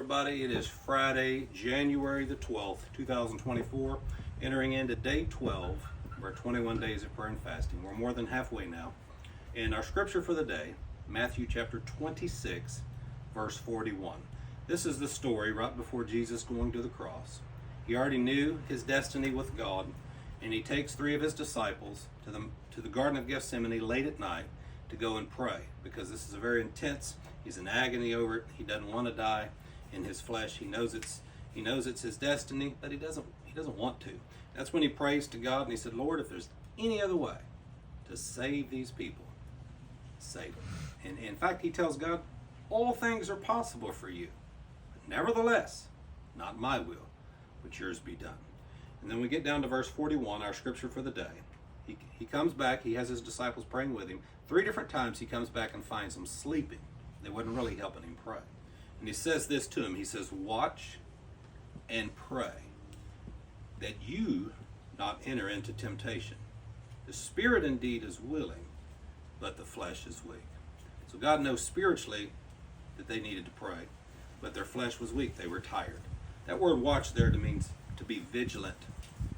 everybody. It is Friday, January the 12th, 2024, entering into day 12. We're 21 days of prayer and fasting. We're more than halfway now. And our scripture for the day, Matthew chapter 26, verse 41. This is the story right before Jesus going to the cross. He already knew his destiny with God, and he takes three of his disciples to the Garden of Gethsemane late at night to go and pray, because this is a very intense. He's in agony over it. He doesn't want to die in his flesh. He knows it's his destiny, but he doesn't want to. That's when he prays to God and he said, Lord, if there's any other way to save these people, save them. And in fact, he tells God, all things are possible for you. But nevertheless, not my will, but yours be done. And then we get down to verse 41, our scripture for the day. He comes back. He has his disciples praying with him. 3 different times he comes back and finds them sleeping. They wasn't really helping him pray. And he says this to him. He says, watch and pray that you not enter into temptation. The spirit indeed is willing, but the flesh is weak. So God knows spiritually that they needed to pray, but their flesh was weak. They were tired. That word watch there means to be vigilant,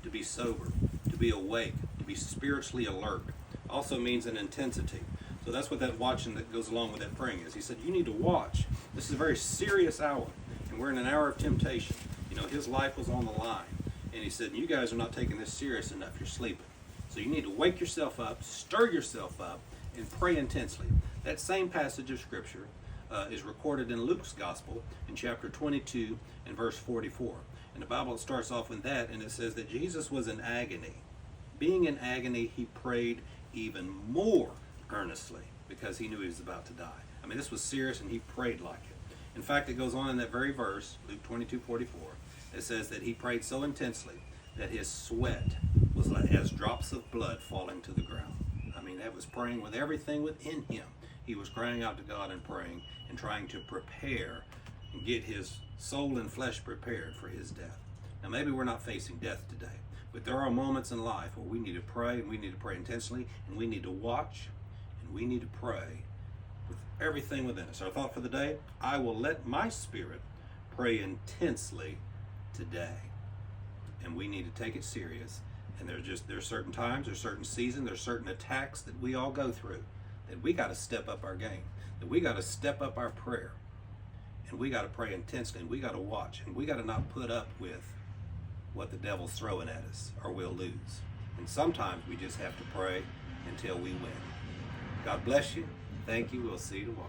to be sober, to be awake, to be spiritually alert. Also means an intensity. So that's what that watching that goes along with that praying is. He said, you need to watch. This is a very serious hour, and we're in an hour of temptation. You know, his life was on the line. And he said, you guys are not taking this serious enough. You're sleeping. So you need to wake yourself up, stir yourself up, and pray intensely. That same passage of Scripture is recorded in Luke's Gospel in chapter 22 and verse 44. And the Bible starts off with that, and it says that Jesus was in agony. Being in agony, he prayed even more earnestly because he knew he was about to die. I mean, this was serious, and he prayed like it. In fact, it goes on in that very verse, Luke 22:44. It says that he prayed so intensely that his sweat was like as drops of blood falling to the ground. I mean, that was praying with everything within him. He was crying out to God and praying and trying to prepare and get his soul and flesh prepared for his death. Now, maybe we're not facing death today, but there are moments in life where we need to pray, and we need to pray intensely, and we need to watch, and we need to pray with everything within us. Our thought for the day, I will let my spirit pray intensely today. And we need to take it serious. And there's certain times, there's certain seasons, there's certain attacks that we all go through, that we got to step up our game, that we got to step up our prayer, and we got to pray intensely, and we got to watch, and we got to not put up with what the devil's throwing at us, or we'll lose. And sometimes we just have to pray until we win. God bless you. Thank you. We'll see you tomorrow.